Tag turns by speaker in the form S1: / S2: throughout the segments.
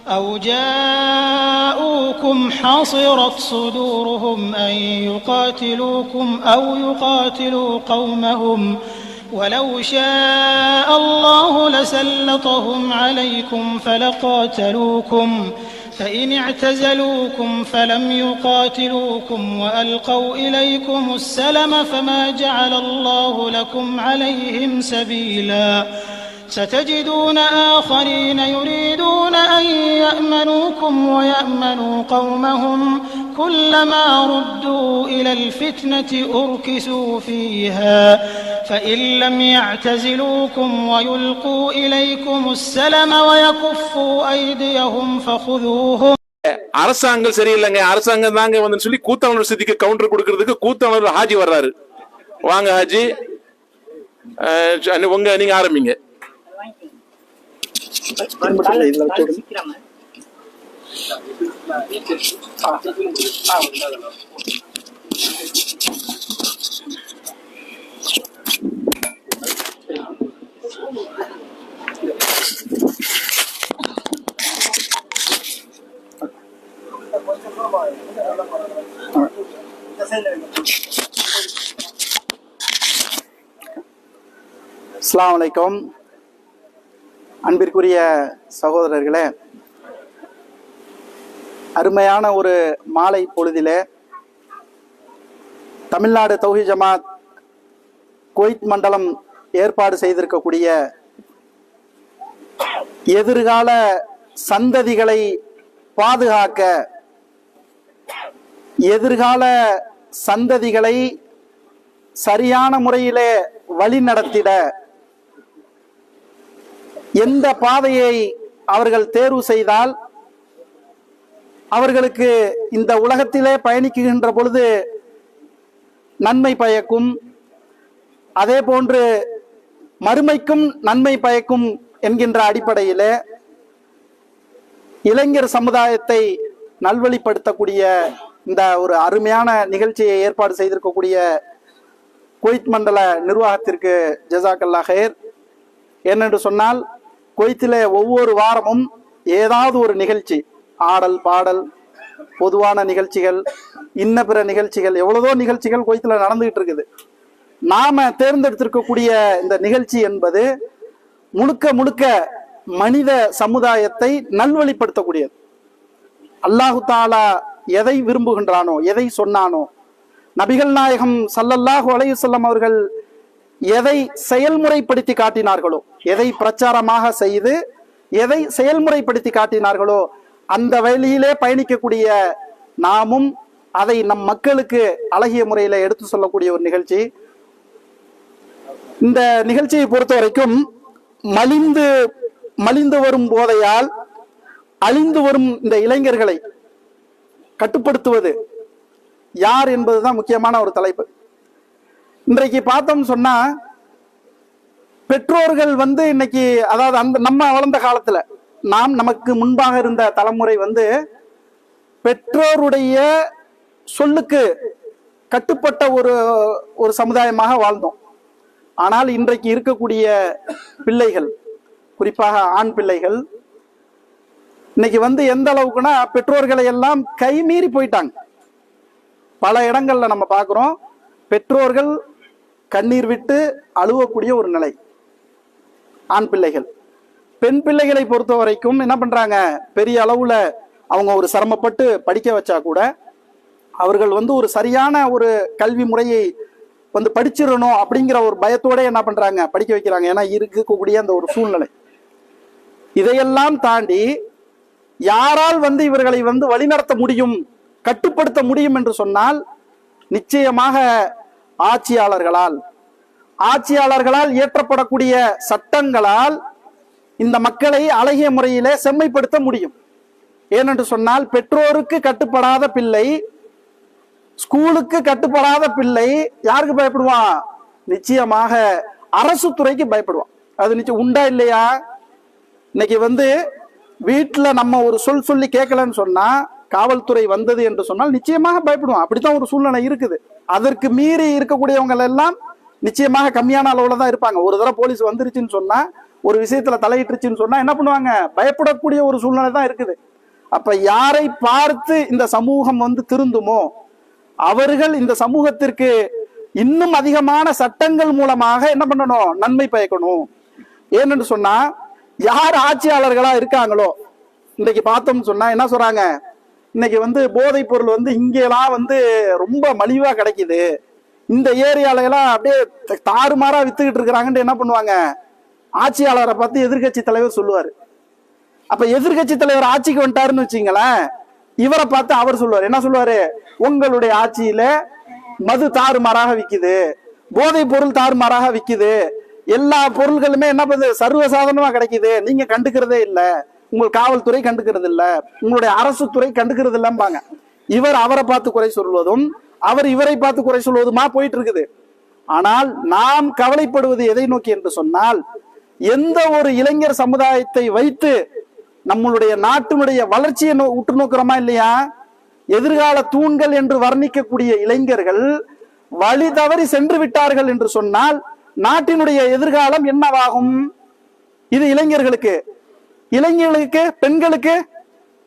S1: أو جاءوكم حصرت صدورهم أن يقاتلوكم أو يقاتلوا قومهم ولو شاء الله لسلطهم عليكم فلقاتلوكم فإن اعتزلوكم فلم يقاتلوكم وألقوا إليكم السلم فما جعل الله لكم عليهم سبيلا ستجدون آخرين يريدون أن يأمنوكم ويأمنوا قومهم كلما ردوا إلى الفتنة أركسوا فيها فإن لم يعتزلوكم ويلقوا إليكم السلم ويكفوا أيديهم فخذوهم.
S2: அரசாங்கம் சரியில்லைங்க, அரசாங்கம் தாங்க வந்து சொல்லி கூத்தாளர் சித்திக்கு கவுண்டர் கொடுக்கறதுக்கு கூத்தாளர் ஹாஜி வர்றாரு. வாங்க ஹாஜி, நீங்க ஆரம்பிங்க.
S3: அஸ்ஸலாமு அலைக்கும். அன்பிற்குரிய சகோதரர்களே, அருமையான ஒரு மாலை பொழுதிலே தமிழ்நாடு தௌஹீத் ஜமாத் குவைத் மண்டலம் ஏற்பாடு செய்திருக்கக்கூடிய எதிர்கால சந்ததிகளை பாதுகாக்க, எதிர்கால சந்ததிகளை சரியான முறையிலே வழி நடத்திட எந்த பாதையை அவர்கள் தேர்வு செய்தால் அவர்களுக்கு இந்த உலகத்திலே பயணிக்கின்ற பொழுது நன்மை பயக்கும், அதே போன்று மறுமைக்கும் நன்மை பயக்கும் என்கின்ற அடிப்படையிலே இளைஞர் சமுதாயத்தை நல்வழிப்படுத்தக்கூடிய இந்த ஒரு அருமையான நிகழ்ச்சியை ஏற்பாடு செய்திருக்கக்கூடிய குவைத் மண்டல நிர்வாகத்திற்கு ஜஸாக்கல்லாஹ் ஹைர். ஏனென்று சொன்னால், குவைத்திலே ஒவ்வொரு வாரமும் ஏதாவது ஒரு நிகழ்ச்சி, ஆடல் பாடல், பொதுவான நிகழ்ச்சிகள், இன்ன பிற நிகழ்ச்சிகள், எவ்வளவோ நிகழ்ச்சிகள் குவைத்தில் நடந்துகிட்டு இருக்குது. நாம தேர்ந்தெடுத்திருக்கக்கூடிய இந்த நிகழ்ச்சி என்பது முழுக்க முழுக்க மனித சமுதாயத்தை நல்வழிப்படுத்தக்கூடியது. அல்லாஹு தாலா எதை விரும்புகின்றானோ, எதை சொன்னானோ, நபிகள் நாயகம் ஸல்லல்லாஹு அலைஹி வஸல்லம் அவர்கள் எதை செயல்முறைப்படுத்தி காட்டினார்களோ, எதை பிரச்சாரமாக செய்து எதை செயல்முறைப்படுத்தி காட்டினார்களோ, அந்த வழியிலே பயணிக்கக்கூடிய நாமும் அதை நம் மக்களுக்கு அழகிய முறையில எடுத்து சொல்லக்கூடிய ஒரு நிகழ்ச்சி. இந்த நிகழ்ச்சியை பொறுத்த வரைக்கும் மலிந்து வரும் போதையால் அழிந்து வரும் இந்த இளைஞர்களை கட்டுப்படுத்துவது யார் என்பதுதான் முக்கியமான ஒரு தலைப்பு. இன்றைக்கு பார்த்தோம் சொன்னா, பெற்றோர்கள் இன்னைக்கு, அதாவது அந்த நம்ம வளர்ந்த காலத்துல, நமக்கு முன்பாக இருந்த தலைமுறை பெற்றோருடைய சொல்லுக்கு கட்டுப்பட்ட ஒரு சமுதாயமாக வாழ்ந்தோம். ஆனால் இன்றைக்கு இருக்கக்கூடிய பிள்ளைகள், குறிப்பாக ஆண் பிள்ளைகள், இன்னைக்கு எந்த அளவுக்குன்னா பெற்றோர்களை எல்லாம் கைமீறி போயிட்டாங்க. பல இடங்கள்ல நம்ம பார்க்கிறோம், பெற்றோர்கள் கண்ணீர் விட்டு அழுவக்கூடிய ஒரு நிலை. ஆண் பிள்ளைகள், பெண் பிள்ளைகளை பொறுத்த வரைக்கும் என்ன பண்றாங்க, பெரிய அளவுல அவங்க ஒரு சிரமப்பட்டு படிக்க வச்சா கூட அவர்கள் ஒரு சரியான ஒரு கல்வி முறையை படிச்சிடணும் அப்படிங்கிற ஒரு பயத்தோட என்ன பண்றாங்க, படிக்க வைக்கிறாங்க. ஏன்னா இருக்கக்கூடிய அந்த ஒரு சூழ்நிலை. இதையெல்லாம் தாண்டி யாரால் இவர்களை வழிநடத்த முடியும், கட்டுப்படுத்த முடியும் என்று சொன்னால், நிச்சயமாக ஆட்சியாளர்களால் இயற்றப்படக்கூடிய சட்டங்களால் இந்த மக்களை அழகிய முறையிலே செம்மைப்படுத்த முடியும். ஏனென்று சொன்னால், பெற்றோருக்கு கட்டுப்படாத பிள்ளை, ஸ்கூலுக்கு கட்டுப்படாத பிள்ளை யாருக்கு பயப்படுவான்? நிச்சயமாக அரசு துறைக்கு பயப்படுவான். அது நிச்சயம் உண்டா இல்லையா? இன்னைக்கு வீட்டுல நம்ம ஒரு சொல்லி கேட்கலன்னு சொன்னா, காவல்துறை வந்தது என்று சொன்னால் நிச்சயமாக பயப்படுவான். அப்படித்தான் ஒரு சூழ்நிலை இருக்குது. அதற்கு மீறி இருக்கக்கூடியவங்க எல்லாம் நிச்சயமாக கம்மியான அளவுல தான் இருப்பாங்க. ஒரு தடவை போலீஸ் வந்துருச்சுன்னு சொன்னா ஒரு விஷயத்துல தலையிட்டுருச்சுன்னு சொன்னா என்ன பண்ணுவாங்க? பயப்படக்கூடிய ஒரு சூழ்நிலை தான் இருக்குது. அப்ப யாரை பார்த்து இந்த சமூகம் வந்து திருந்துமோ அவர்கள் இந்த சமூகத்திற்கு இன்னும் அதிகமான சட்டங்கள் மூலமாக என்ன பண்ணணும்? நன்மை பயக்கணும். ஏன்னு சொன்னா யார் ஆட்சியாளர்களா இருக்காங்களோ இன்னைக்கு பார்த்தோம்னு சொன்னா என்ன சொல்றாங்க? இன்னைக்கு வந்து போதைப் பொருள் வந்து இங்கெல்லாம் வந்து ரொம்ப மலிவா கிடைக்குது, இந்த ஏரியால எல்லாம் அப்படியே தாறுமாறா வித்துக்கிட்டு இருக்கிறாங்கன்னு என்ன பண்ணுவாங்க? ஆட்சியாளரை பார்த்து எதிர்கட்சி தலைவர் சொல்லுவாரு. அப்ப எதிர்கட்சி தலைவர் ஆட்சிக்கு வந்துட்டாருன்னு வச்சுங்களேன், இவரை பார்த்து அவர் சொல்லுவாரு. என்ன சொல்லுவாரு? உங்களுடைய ஆட்சியில மது தாறுமாறாக விக்குது, போதைப் பொருள் தாறுமாறாக விக்குது, எல்லா பொருள்களுமே என்ன பண்ணுது? சர்வசாதாரணமா கிடைக்குது, நீங்க கண்டுக்கிறதே இல்ல, உங்கள் காவல்துறை கண்டுக்கிறது இல்ல, உங்களுடைய அரசு துறை கண்டுக்கிறது இல்லம்பாங்க. இவர் அவரை பார்த்து குறை சொல்வதும் அவர் இவரை பார்த்து குறை சொல்வதுமா போயிட்டு இருக்குது. ஆனால் நாம் கவலைப்படுவது எதை நோக்கி என்று சொன்னால், எந்த ஒரு இளைஞர் சமுதாயத்தை வைத்து நம்மளுடைய நாட்டினுடைய வளர்ச்சியை உற்று நோக்கிறோமா இல்லையா? எதிர்கால தூண்கள் என்று வர்ணிக்கக்கூடிய இளைஞர்கள் வழி தவறி சென்று விட்டார்கள் என்று சொன்னால் நாட்டினுடைய எதிர்காலம் என்னவாகும்? இது இளைஞர்களுக்கு பெண்களுக்கு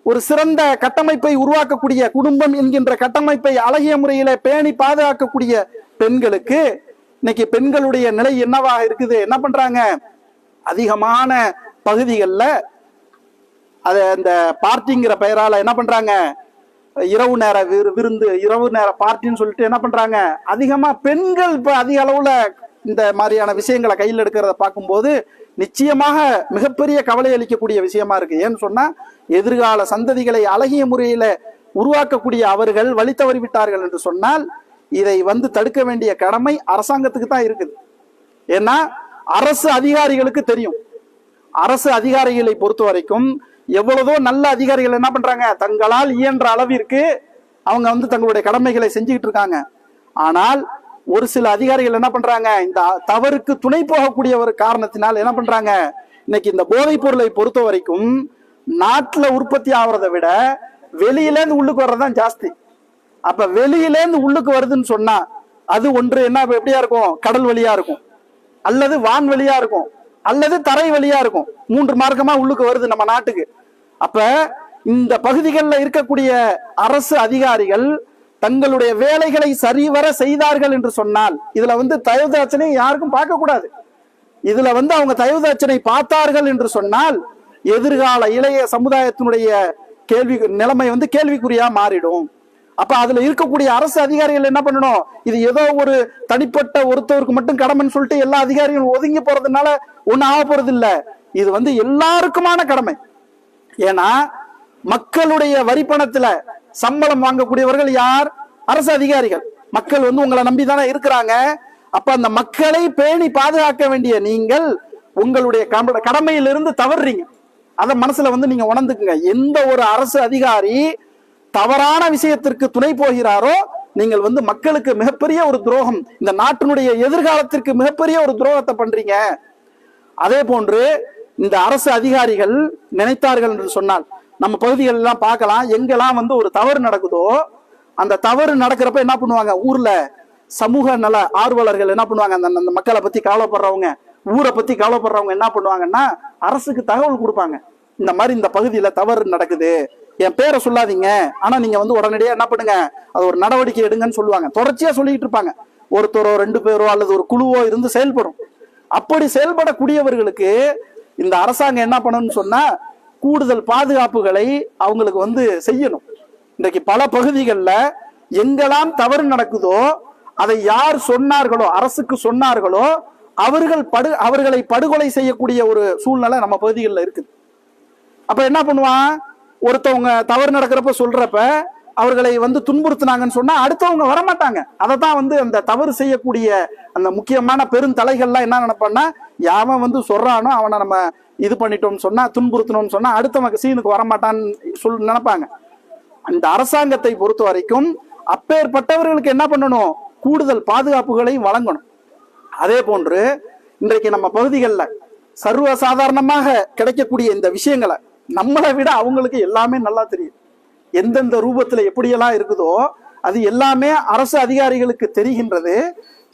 S3: ஒரு சிறந்த கட்டமைப்பை உருவாக்கக்கூடிய, குடும்பம் என்கின்ற கட்டமைப்பை அழகிய முறையில பேணி பாதுகாக்கக்கூடிய பெண்களுக்கு இன்னைக்கு பெண்களுடைய நிலை என்னவாக இருக்குது? என்ன பண்றாங்க? அதிகமான பகுதிகளில் அதை அந்த பார்ட்டிங்கிற பெயரால என்ன பண்றாங்க? இரவு நேர விருந்து, இரவு நேர பார்ட்டின்னு சொல்லிட்டு என்ன பண்றாங்க? அதிகமா பெண்கள் இப்ப அதிக அளவுல இந்த மாதிரியான விஷயங்களை கையில் எடுக்கிறத பார்க்கும்போது நிச்சயமாக மிகப்பெரிய கவலை அளிக்கக்கூடிய விஷயமா இருக்கு. ஏன்னு சொன்னா எதிர்கால சந்ததிகளை அழகிய முறையில உருவாக்கக்கூடிய அவர்கள் வழி தவறி விட்டார்கள் என்று சொன்னால் இதை வந்து தடுக்க வேண்டிய கடமை அரசாங்கத்துக்கு தான் இருக்குது. ஏன்னா அரசு அதிகாரிகளுக்கு தெரியும். அரசு அதிகாரிகளை பொறுத்த வரைக்கும் எவ்வளவோ நல்ல அதிகாரிகள் என்ன பண்றாங்க? தங்களால் இயன்ற அளவிற்கு அவங்க வந்து தங்களுடைய கடமைகளை செஞ்சுக்கிட்டு இருக்காங்க. ஆனால் ஒரு சில அதிகாரிகள் என்ன பண்றாங்க? இந்த தவறுக்கு துணை போகக்கூடிய ஒரு காரணத்தினால் என்ன பண்றாங்க? இன்னைக்கு இந்த போதைப் பொருளை பொறுத்த வரைக்கும் நாட்டுல உற்பத்தி ஆகுறதை விட வெளியிலேருந்து உள்ளுக்கு வர்றதுதான் ஜாஸ்தி. அப்ப வெளியிலேருந்து உள்ளுக்கு வருதுன்னு சொன்னா அது ஒன்று என்ன எப்படியா இருக்கும்? கடல் வழியா இருக்கும், அல்லது வான் வழியா இருக்கும், அல்லது தரை வழியா இருக்கும். 3 மார்க்கமா உள்ளுக்கு வருது நம்ம நாட்டுக்கு. அப்ப இந்த பகுதிகளில் இருக்கக்கூடிய அரசு அதிகாரிகள் தங்களுடைய வேலைகளை சரிவர செய்தார்கள் என்று சொன்னால் இதுல வந்து தயவுதாட்சனை யாருக்கும் பார்க்க கூடாது. இதுல வந்து அவங்க தயவுதாட்சனை பார்த்தார்கள் என்று சொன்னால் எதிர்கால இளைய சமுதாயத்தினுடைய நிலைமை வந்து கேள்விக்குறியா மாறிடும். அப்ப அதுல இருக்கக்கூடிய அரசு அதிகாரிகள் என்ன பண்ணணும்? இது ஏதோ ஒரு தனிப்பட்ட ஒருத்தருக்கு மட்டும் கடமைன்னு சொல்லிட்டு எல்லா அதிகாரிகளும் ஒதுங்கி போறதுனால ஒன்னும் ஆக போறது இல்ல. இது வந்து எல்லாருக்குமான கடமை. ஏன்னா மக்களுடைய வரிப்பணத்துல சம்பளம் வாங்கக்கூடியவர்கள் யார்? அரசு அதிகாரிகள். மக்கள் வந்து உங்களை நம்பிதானே இருக்கிறாங்க. அப்ப அந்த மக்களை பேணி பாதுகாக்க வேண்டிய நீங்கள் உங்களுடைய கடமையிலிருந்து தவறுறீங்க. அத மனசுல வந்து நீங்க உணர்ந்துக்குங்க. எந்த ஒரு அரசு அதிகாரி தவறான விஷயத்திற்கு துணை போகிறாரோ நீங்கள் வந்து மக்களுக்கு மிகப்பெரிய ஒரு துரோகம், இந்த நாட்டினுடைய எதிர்காலத்திற்கு மிகப்பெரிய ஒரு துரோகத்தை பண்றீங்க. அதே போன்று இந்த அரசு அதிகாரிகள் நினைத்தார்கள் என்று சொன்னால் நம்ம பகுதிகள் எல்லாம் பார்க்கலாம். எங்கெல்லாம் வந்து ஒரு தவறு நடக்குதோ அந்த தவறு நடக்கிறப்ப என்ன பண்ணுவாங்க? ஊர்ல சமூக நல ஆர்வலர்கள் என்ன பண்ணுவாங்க? அந்த மக்களை பத்தி கவலைப்படுறவங்க, ஊரை பத்தி கவலைப்படுறவங்க என்ன பண்ணுவாங்கன்னா அரசுக்கு தகவல் கொடுப்பாங்க. இந்த மாதிரி இந்த பகுதியில தவறு நடக்குது, என் பேரை சொல்லாதீங்க, ஆனா நீங்க வந்து உடனடியா என்ன பண்ணுங்க, அது ஒரு நடவடிக்கை எடுங்கன்னு சொல்லுவாங்க. தொடர்ச்சியா சொல்லிட்டு இருப்பாங்க. ஒருத்தரோ 2 பேரோ அல்லது ஒரு குழுவோ இருந்து செயல்படும். அப்படி செயல்படக்கூடியவர்களுக்கு இந்த அரசாங்கம் என்ன பண்ணணும்னு சொன்னா கூடுதல் பாதுகாப்புகளை அவங்களுக்கு வந்து செய்யணும். இன்றைக்கு பல பகுதிகளில் எங்கெல்லாம் தவறு நடக்குதோ அதை யார் சொன்னார்களோ, அரசுக்கு சொன்னார்களோ அவர்களை படுகொலை செய்யக்கூடிய ஒரு சூழ்நிலை நம்ம பகுதிகளில் இருக்குது. அப்ப என்ன பண்ணுவான்? ஒருத்தவங்க தவறு நடக்கிறப்ப சொல்றப்ப அவர்களை வந்து துன்புறுத்தினாங்கன்னு சொன்னா அடுத்தவங்க வரமாட்டாங்க. அதை தான் வந்து அந்த தவறு செய்யக்கூடிய அந்த முக்கியமான பெருந்தலைகள்லாம் என்ன நினைப்பான்னா, யாவன் வந்து சொல்றானோ அவனை நம்ம இது பண்ணிட்டோம்னு சொன்னா, துன்புறுத்தணும்னு சொன்னா அடுத்தவங்க சீனுக்கு வரமாட்டான்னு நினைப்பாங்க. அந்த அரசாங்கத்தை பொறுத்த வரைக்கும் அப்பேற்பட்டவர்களுக்கு என்ன பண்ணணும்? கூடுதல் பாதுகாப்புகளை வழங்கணும். அதே போன்று இன்றைக்கு நம்ம பகுதிகளில் சர்வசாதாரணமாக கிடைக்கக்கூடிய இந்த விஷயங்களை நம்மளை விட அவங்களுக்கு எல்லாமே நல்லா தெரியும். எந்தெந்த ரூபத்துல எப்படியெல்லாம் இருக்குதோ அது எல்லாமே அரசு அதிகாரிகளுக்கு தெரிகின்றது.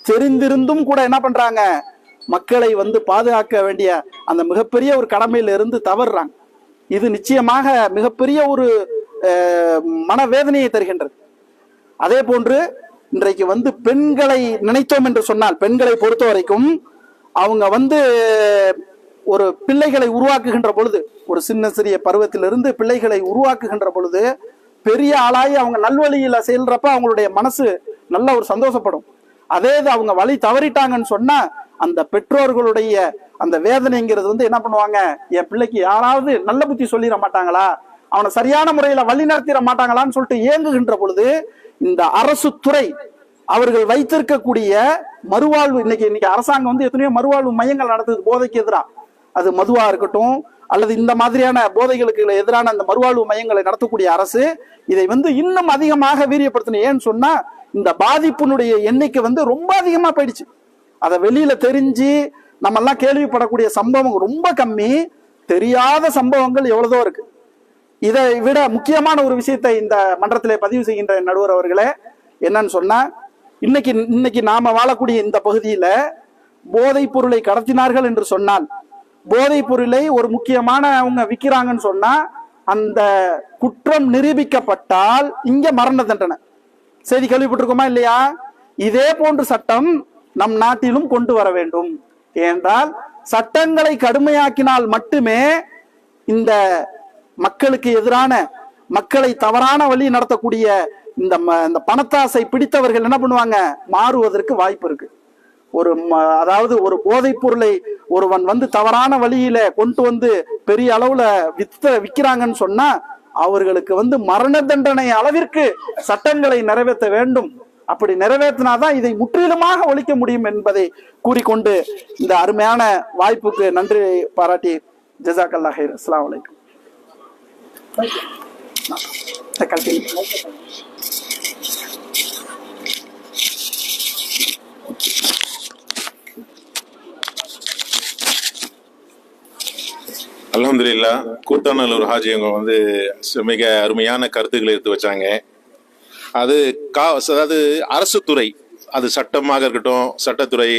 S3: தெரிந்திருந்தும் கூட என்ன பண்றாங்க? மக்களை வந்து பாதுகாக்க வேண்டிய அந்த மிகப்பெரிய ஒரு கடமையில இருந்து தவறுறாங்க. இது நிச்சயமாக மிகப்பெரிய ஒரு மனவேதனையை தருகின்றது. அதே போன்று இன்றைக்கு வந்து பெண்களை நினைத்தோம் என்று சொன்னால், பெண்களை பொறுத்த வரைக்கும் அவங்க வந்து ஒரு பிள்ளைகளை உருவாக்குகின்ற பொழுது, ஒரு சின்ன சிறிய பருவத்திலிருந்து பிள்ளைகளை உருவாக்குகின்ற பொழுது பெரிய ஆளாகி அவங்க நல்வழியில செயல்றப்ப அவங்களுடைய மனசு நல்ல ஒரு சந்தோஷப்படும். அதே இது அவங்க வழி தவறிட்டாங்கன்னு சொன்னா அந்த பெற்றோர்களுடைய அந்த வேதனைங்கிறது வந்து என்ன பண்ணுவாங்க, என் பிள்ளைக்கு யாராவது நல்ல புத்தி சொல்லிட மாட்டாங்களா, அவனை சரியான முறையில வழி நடத்திட மாட்டாங்களான்னு சொல்லிட்டு ஏங்குகின்ற பொழுது இந்த அரசு துறை அவர்கள் வைத்திருக்கக்கூடிய மறுவாழ்வு, இன்னைக்கு அரசாங்கம் வந்து எத்தனையோ மறுவாழ்வு மையங்கள் நடத்துது போதைக்கு எதிராக. அது மதுவா இருக்கட்டும் அல்லது இந்த மாதிரியான போதைகளுக்கு எதிரான அந்த மறுவாழ்வு மையங்களை நடத்தக்கூடிய அரசு இதை வந்து இன்னும் அதிகமாக வீரியப்படுத்தணும். ஏன்னு சொன்னா இந்த பாதிப்பினுடைய எண்ணிக்கை வந்து ரொம்ப அதிகமா போயிடுச்சு. அதை வெளியில தெரிஞ்சு நம்ம எல்லாம் கேள்விப்படக்கூடிய சம்பவம் ரொம்ப கம்மி, தெரியாத சம்பவங்கள் எவ்வளவோ இருக்கு. இதை விட முக்கியமான ஒரு விஷயத்தை இந்த மன்றத்திலே பதிவு செய்கின்ற நடுவர் அவர்களே, என்னன்னு சொன்னா இன்னைக்கு நாம வாழக்கூடிய இந்த பகுதியில போதைப் பொருளை கடத்தினார்கள் என்று சொன்னால், போதைப் பொருளை ஒரு முக்கியமான அவங்க விற்கிறாங்கன்னு சொன்னா அந்த குற்றம் நிரூபிக்கப்பட்டால் இங்க மரண தண்டனை. செய்தி கேள்விப்பட்டிருக்கோமா இல்லையா? இதே போன்ற சட்டம் நம் நாட்டிலும் கொண்டு வர வேண்டும். ஏனென்றால் சட்டங்களை கடுமையாக்கினால் மட்டுமே இந்த மக்களுக்கு எதிரான, மக்களை தவறான வழி நடத்தக்கூடிய இந்த பணத்தாசை பிடித்தவர்கள் என்ன பண்ணுவாங்க, மாறுவதற்கு வாய்ப்பு இருக்கு. அதாவது ஒரு போதைப் பொருளை ஒருவன் வந்து தவறான வழியில கொண்டு வந்து பெரிய அளவுல விற்கிறாங்கன்னு சொன்னா அவர்களுக்கு வந்து மரண தண்டனை அளவிற்கு சட்டங்களை நிறைவேற்ற வேண்டும். அப்படி நிறைவேற்றினாதான் இதை முற்றிலுமாக ஒழிக்க முடியும் என்பதை கூறிக்கொண்டு இந்த அருமையான வாய்ப்புக்கு நன்றி பாராட்டி ஜஸாக்கல்லாஹ் ஹைர். அஸ்ஸலாமு அலைக்கும்.
S2: அல்ஹம்துலில்லாஹ். கூத்தாநல்லூர் ஹாஜி அவங்க வந்து மிக அருமையான கருத்துக்களை எடுத்து வச்சாங்க. அதாவது அரசு துறை, அது சட்டமாக இருக்கட்டும், சட்டத்துறை,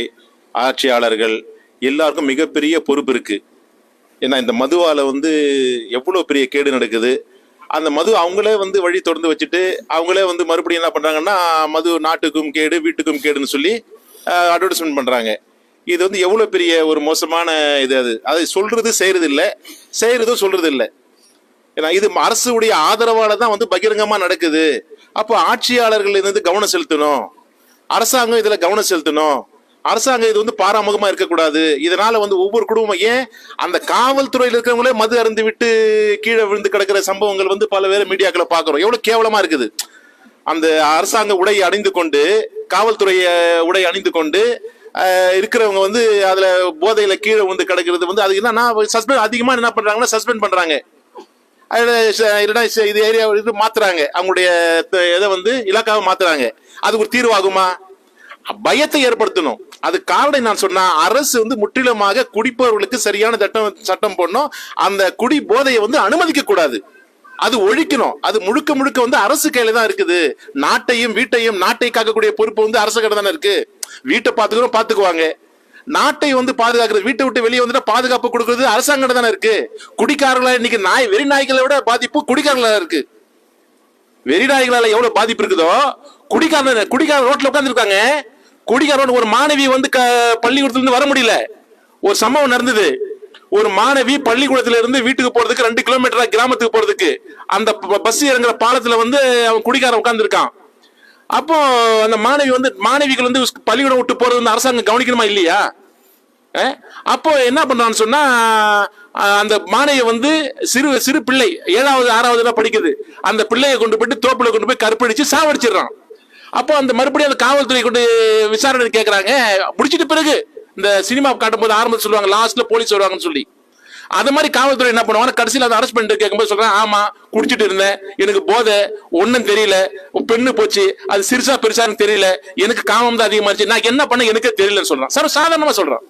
S2: ஆட்சியாளர்கள் எல்லாருக்கும் மிகப்பெரிய பொறுப்பு இருக்கு. ஏன்னா இந்த மதுவால வந்து எவ்வளோ பெரிய கேடு நடக்குது. அந்த மது அவங்களே வந்து வழி தொடர்ந்து வச்சுட்டு அவங்களே வந்து மறுபடியும் என்ன பண்றாங்கன்னா, மது நாட்டுக்கும் கேடு வீட்டுக்கும் கேடுன்னு சொல்லி அட்வர்டைஸ்மெண்ட் பண்றாங்க. இது வந்து எவ்வளவு பெரிய ஒரு மோசமான இது. அது சொல்றது செய்யறது இல்லை, செய்யறதும் சொல்றது இல்லை. ஏன்னா இது அரசுடைய ஆதரவால தான் வந்து பகிரங்கமா நடக்குது. அப்போ ஆட்சியாளர்கள் இது வந்து கவனம் செலுத்தணும், அரசாங்கம் இதுல கவனம் செலுத்தணும். அரசாங்கம் இது வந்து பாராமுகமா இருக்கக்கூடாது. இதனால வந்து ஒவ்வொரு குடும்பம், ஏன் அந்த காவல்துறையில் இருக்கிறவங்களே மது அருந்து விட்டு கீழே விழுந்து கிடக்கிற சம்பவங்கள் வந்து பல பேர் மீடியாக்களை பாக்குறோம். எவ்வளவு கேவலமா இருக்குது. அந்த அரசாங்க உடை அணிந்து கொண்டு, காவல்துறை உடை அணிந்து கொண்டு இருக்கிறவங்க வந்து அதுல போதையில கீழே வந்து கிடக்கிறது வந்து அது என்னன்னா சஸ்பெண்ட் அதிகமா என்ன பண்றாங்கன்னா சஸ்பெண்ட் பண்றாங்க. இது ஏரியா மாத்துறாங்க, அவங்களுடைய இதை வந்து இலாக்காவை மாத்துறாங்க. அது ஒரு தீர்வாகுமா? பயத்தை ஏற்படுத்தணும். அது காரணம் நான் சொன்னா, அரசு வந்து முற்றிலுமாக குடிப்பவர்களுக்கு சரியான சட்டம் போடணும். அந்த குடி போதையை வந்து அனுமதிக்க கூடாது, அது ஒழிக்கணும். அது முழுக்க முழுக்க வந்து அரசு கையில தான் இருக்குது. நாட்டையும் வீட்டையும் நாட்டை காக்கக்கூடிய பொறுப்பு வந்து அரசு கையில தானே இருக்கு. வீட்டை பாத்துக்குவாங்க, நாட்டை வந்து பாதுகாக்கிறது, வீட்டை விட்டு வெளியே வந்துட்டு பாதுகாப்பு கொடுக்கறது அரசாங்கம் தானே இருக்கு. குடிக்காரர்களா இன்னைக்கு வெறி நாய்களை விட பாதிப்பு குடிக்காரர்களா இருக்கு. வெறி நாய்களால எவ்வளவு பாதிப்பு இருக்குதோ, குடிக்கார ரோட்ல உட்கார்ந்து இருக்காங்க. குடிக்கார ஒரு மாணவி வந்து பள்ளிக்கூடத்துல இருந்து வர முடியல. ஒரு சம்பவம் நடந்தது. ஒரு மாணவி பள்ளிக்கூடத்துல இருந்து வீட்டுக்கு போறதுக்கு 2 கிலோமீட்டர் கிராமத்துக்கு போறதுக்கு அந்த பஸ் இறங்குற பாலத்துல வந்து அவன் குடிக்காரன் உட்கார்ந்து இருக்கான். அப்போ அந்த மாணவிகள் வந்து பள்ளிக்கூடம் விட்டு போறது வந்து அரசாங்கம் கவனிக்கணுமா இல்லையா? அப்போ என்ன பண்றான்னு சொன்னா, அந்த மாணவி வந்து சிறு பிள்ளை 7வது 6வது படிக்குது. அந்த பிள்ளையை கொண்டு போயிட்டு தோப்புல கொண்டு போய் கற்பழிச்சு சாவடிச்சிடறான். அப்போ அந்த மறுபடியும் அந்த காவல்துறை கொண்டு விசாரணை கேட்கறாங்க. முடிச்சிட்டு பிறகு இந்த சினிமா காட்டும் போது ஆரம்பத்தில் சொல்லுவாங்க, லாஸ்ட்ல போலீஸ் வருவாங்கன்னு சொல்லி. அது மாதிரி காவல்துறை என்ன பண்ணுவாங்க, கடைசியில் அதை அரெஸ்ட் பண்ணிட்டு கேட்கும்போது சொல்றாங்க, ஆமா குடிச்சிட்டு இருந்தேன், எனக்கு போதை ஒன்னும் தெரியல, பெண்ணு போச்சு, அது சிறுசா பெருசான்னு தெரியல, எனக்கு காமம் தான் அதிகமாச்சு, நான் என்ன பண்ண எனக்கே தெரியலன்னு சொல்றான். சர்வ சாதாரணமா சொல்றான்.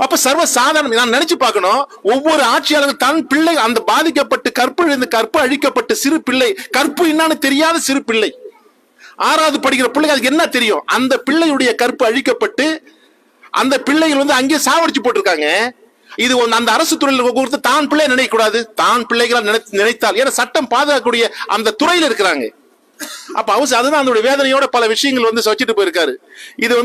S2: அப்ப சர்வ சாதாரணம் நான் நினைச்சு பார்க்கணும். ஒவ்வொரு ஆட்சியாளர்கள் தன் பிள்ளை அந்த பாதிக்கப்பட்டு கற்பு அழிக்கப்பட்ட சிறு பிள்ளை, கற்பு என்னன்னு தெரியாத சிறு பிள்ளை, 6வது படிக்கிற பிள்ளைக்கு அதுக்கு என்ன தெரியும்? அந்த பிள்ளையுடைய கற்பு அழிக்கப்பட்டு அந்த பிள்ளைகள் வந்து அங்கே சாவடிச்சு போட்டிருக்காங்க. இது அந்த அரசு துறையில் கொடுத்து தான் பிள்ளை நினைக்க கூடாது, தான் பிள்ளைகளா நினைத்தால், ஏன்னா சட்டம் பாதுகாக்கக்கூடிய அந்த துறையில் இருக்கிறாங்க. அப்ப அவசியம் அதுதான் அதனுடைய வேதனையோட பல விஷயங்கள் வந்து வச்சுட்டு போயிருக்காரு. இது வந்து